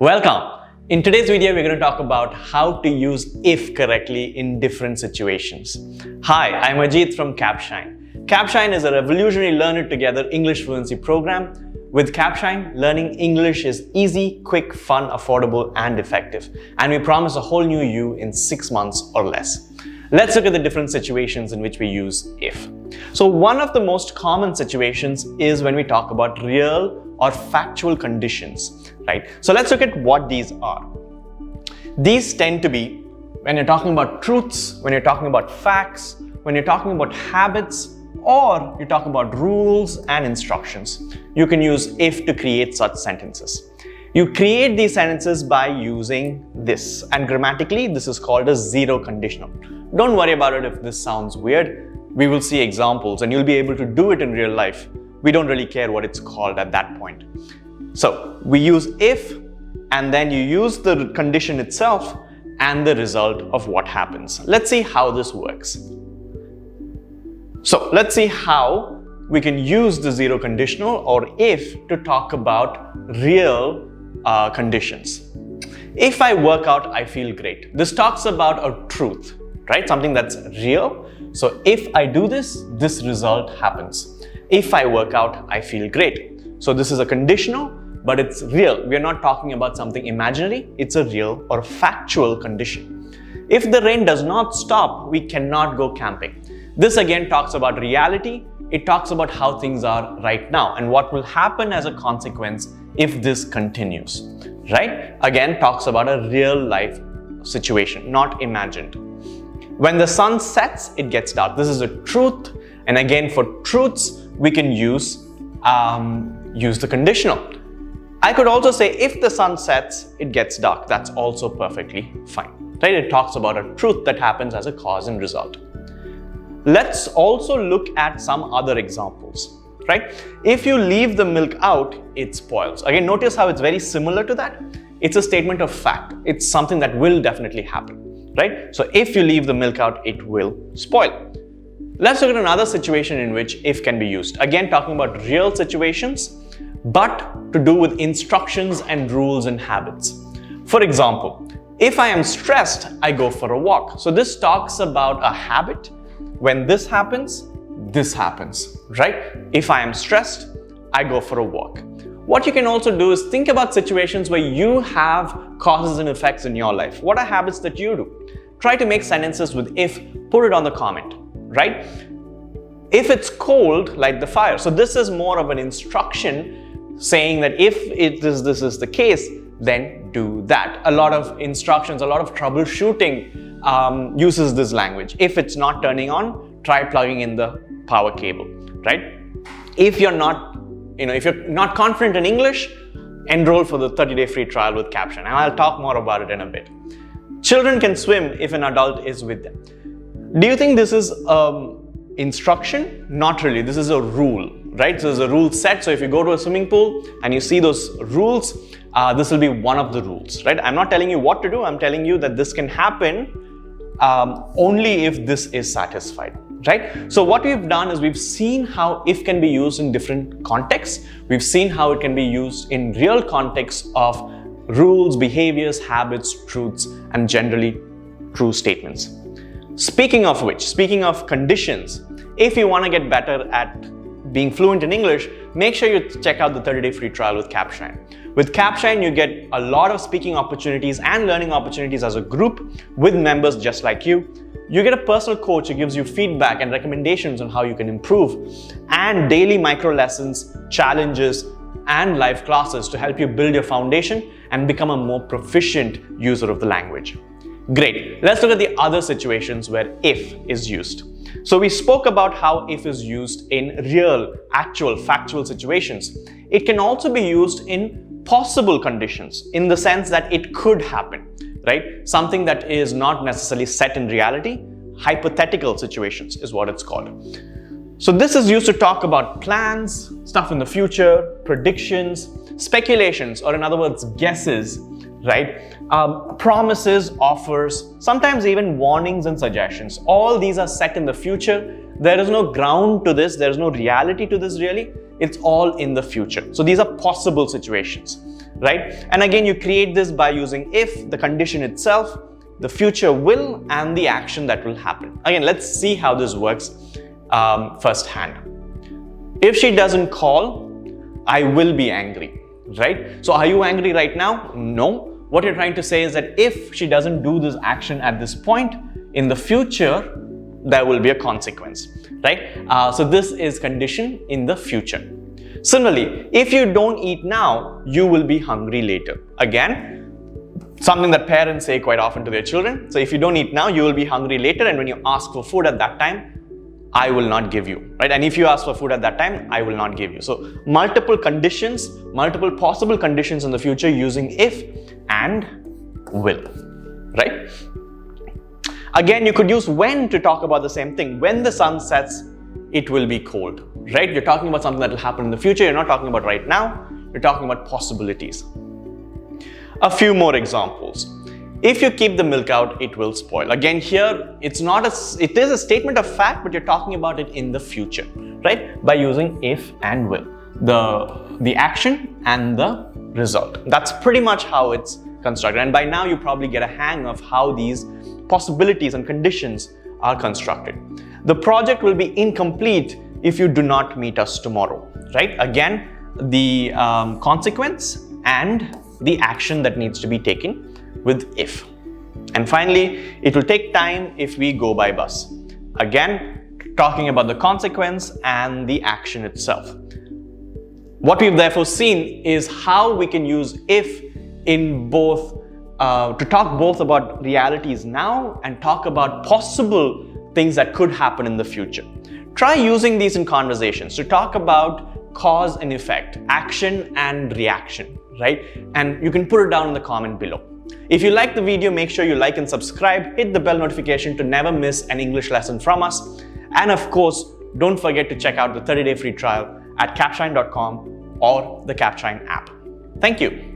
Welcome! In today's video, we're going to talk about how to use if correctly in different situations. Hi, I'm Ajit from Capshine. Capshine is a revolutionary learn it together English fluency program. With Capshine, learning English is easy, quick, fun, affordable, and effective. And we promise a whole new you in 6 months or less. Let's look at the different situations in which we use if. So one of the most common situations is when we talk about real or factual conditions, right? So let's look at what these are. These tend to be when you're talking about truths, when you're talking about facts, when you're talking about habits, or you're talking about rules and instructions. You can use if to create such sentences. You create these sentences by using this, and grammatically this is called a zero conditional. Don't worry about it if this sounds weird. We will see examples and you'll be able to do it in real life. We don't really care what it's called at that point. So we use if, and then you use the condition itself and the result of what happens. Let's see how this works. So let's see how we can use the zero conditional or if to talk about real conditions. If I work out, I feel great. This talks about a truth, right? Something that's real. So if I do this, this result happens. If I work out, I feel great. So this is a conditional, but it's real. We are not talking about something imaginary. It's a real or factual condition. If the rain does not stop, we cannot go camping. This again talks about reality. It talks about how things are right now and what will happen as a consequence if this continues, right? Again, talks about a real life situation, not imagined. When the sun sets, it gets dark. This is a truth. And again, for truths, we can use the conditional. I could also say if the sun sets, it gets dark. That's also perfectly fine, right? It talks about a truth that happens as a cause and result. Let's also look at some other examples, right? If you leave the milk out, it spoils. Again, notice how it's very similar to that. It's a statement of fact. It's something that will definitely happen, right? So if you leave the milk out, it will spoil. Let's look at another situation in which if can be used. Again, talking about real situations, but to do with instructions and rules and habits. For example, if I am stressed, I go for a walk. So this talks about a habit. When this happens, right? If I am stressed, I go for a walk. What you can also do is think about situations where you have causes and effects in your life. What are habits that you do? Try to make sentences with if, put it on the comment, right? If it's cold, light the fire. So this is more of an instruction saying that if this is the case, then do that. A lot of instructions, a lot of troubleshooting uses this language. If it's not turning on, try plugging in the power cable, right? If you're not confident in English, enroll for the 30-day free trial with Capshine, and I'll talk more about it in a bit. Children can swim if an adult is with them. Do you think this is instruction? Not really. This is a rule, right? So there's a rule set. So if you go to a swimming pool and you see those rules, this will be one of the rules, right? I'm not telling you what to do. I'm telling you that this can happen only if this is satisfied, right? So what we've done is we've seen how if can be used in different contexts. We've seen how it can be used in real contexts of rules, behaviors, habits, truths, and generally true statements. Speaking of which, speaking of conditions, if you want to get better at being fluent in English, make sure you check out the 30-day free trial with Capshine. With Capshine, you get a lot of speaking opportunities and learning opportunities as a group with members just like you. You get a personal coach who gives you feedback and recommendations on how you can improve, and daily micro lessons, challenges, and live classes to help you build your foundation and become a more proficient user of the language. Great. Let's look at the other situations where if is used. So we spoke about how if is used in real, actual, factual situations. It can also be used in possible conditions in the sense that it could happen, right? Something that is not necessarily set in reality. Hypothetical situations is what it's called. So this is used to talk about plans, stuff in the future, predictions, speculations, or in other words, guesses, right? Promises, offers, sometimes even warnings and suggestions. All these are set in the future. There is no ground to this. There is no reality to this really. It's all in the future. So these are possible situations, right? And again, you create this by using if, the condition itself, the future will, and the action that will happen. Again, let's see how this works firsthand. If she doesn't call, I will be angry, right? So are you angry right now? No. What you're trying to say is that if she doesn't do this action at this point, in the future, there will be a consequence, right? So this is condition in the future. Similarly, if you don't eat now, you will be hungry later. Again, something that parents say quite often to their children. So if you don't eat now, you will be hungry later, and when you ask for food at that time, I will not give you, right? And if you ask for food at that time, I will not give you. So multiple conditions, multiple possible conditions in the future using if and will, right? Again, you could use when to talk about the same thing. When the sun sets, it will be cold, right? You're talking about something that will happen in the future. You're not talking about right now. You're talking about possibilities. A few more examples. If you keep the milk out, it will spoil. Again, here, it is a statement of fact, but you're talking about it in the future, right? By using if and will. The action and the result. That's pretty much how it's constructed. And by now, you probably get a hang of how these possibilities and conditions are constructed. The project will be incomplete if you do not meet us tomorrow, right? Again, the consequence and the action that needs to be taken with if. And finally, it will take time if we go by bus. Again, talking about the consequence and the action itself. What we've therefore seen is how we can use if in both, to talk both about realities now and talk about possible things that could happen in the future. Try using these in conversations to talk about cause and effect, action and reaction, right? And you can put it down in the comment below. If you like the video, make sure you like and subscribe, hit the bell notification to never miss an English lesson from us. And of course, don't forget to check out the 30-day free trial at capshine.com or the Capshine app. Thank you.